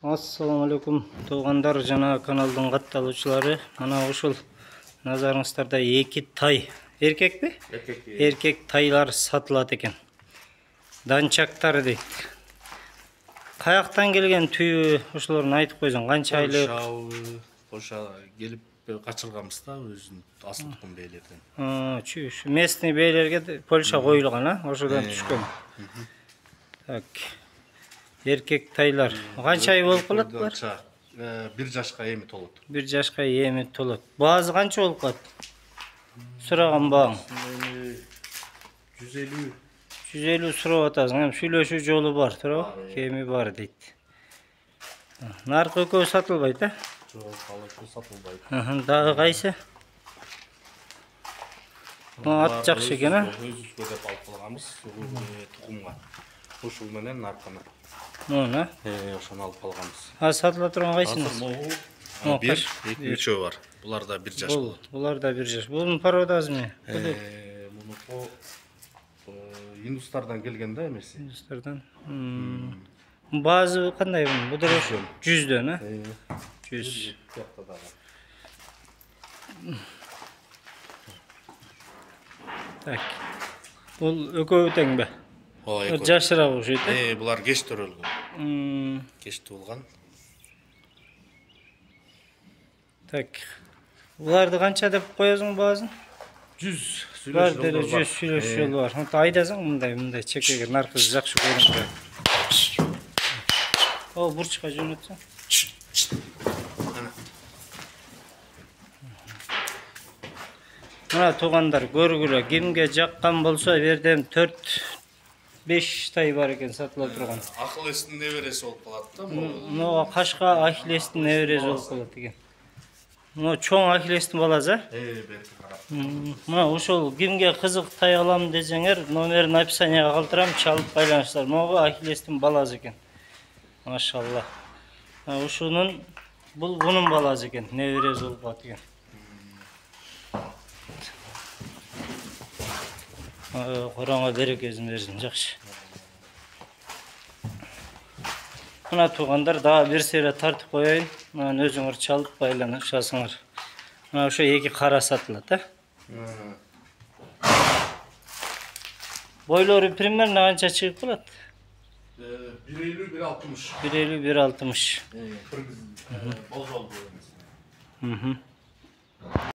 Assalamu alaikum туғандар, жана каналдың катталуучулары. Мына ушул назарыңыздарда эки тай. Эркек бе? Эркек тайлар сатылат экен. Данчактар дейт. Каяктан келген түйү ушуларын айтып койсоң, канча айлык? Польша келип качырганбыз да, өзүнүн асыл тукум бээлерден. Чүш. Местный бээлерге Польша коюлган, ошодон түшкөн. Так. Эркек тайлар. Канча ай болуп калат булар? 1 жашка эми толот. 1 жашка эми толот. Баазы канча болуп калат? Сураган баң. 150. 150 сурап атасың. Эми сүйлөшүү жолу бар, туурабы? Кеми бар дейт. Наркы экөө сатылбайт, Жок, алып сатылбайт. Дагы кайсы? Ат жакшы экен, Өзүбүзгө деп алып калганбыз, тукумга. Ушул менен нарканы. Ошону алып калганбыз. Сатыла турган кайсыңыз? Бир, 2-3 бар. Булар да 1 жаш болот. Булар да 1 жаш. Бунун породасы эмне? Мунуку индустардан келген да эмеси. Индустардан. Баазы кандай бунун? Бу да 100дөн, 100. Так. Бул экөө тең бе? Жашыраак окшойт, Булар кеч төрөлгөн. Кеч туулган. Так. Буларды канча деп коесуң баазын? 100. Бар деле 100 сүйлөшүү жолу бар. Айдасаң мындай чекеге наркыз жакшы көрүнүп. Бурчка жөнөтсөң. Мына туугандар, көргүлө, кимге жаккан болсо, бердем 4-5 тай бар экен сатыла турган. Ахиллестин небереси болуп калат да. Мына кашка Ахиллестин небереси болуп калат экен. Мына чоң Ахиллестин баласы, Мына ушул кимге кызык тай алам десеңер, номерин описанияга калтырам, чалып байланыштар. Мына Ахиллестин баласы экен. Машалла. Ушунун бунун баласы экен, небереси болуп калат экен. Кораңа берекесин берсин, жакшы. Мына туугандар, дагы бир сере тартып коеюн. Мына өзүңөр чалып байланышасыңар. Мына ошо эки кара сатылат, Бойлору примерно канча чыгып калат? 150-160. 150-160. Бозол.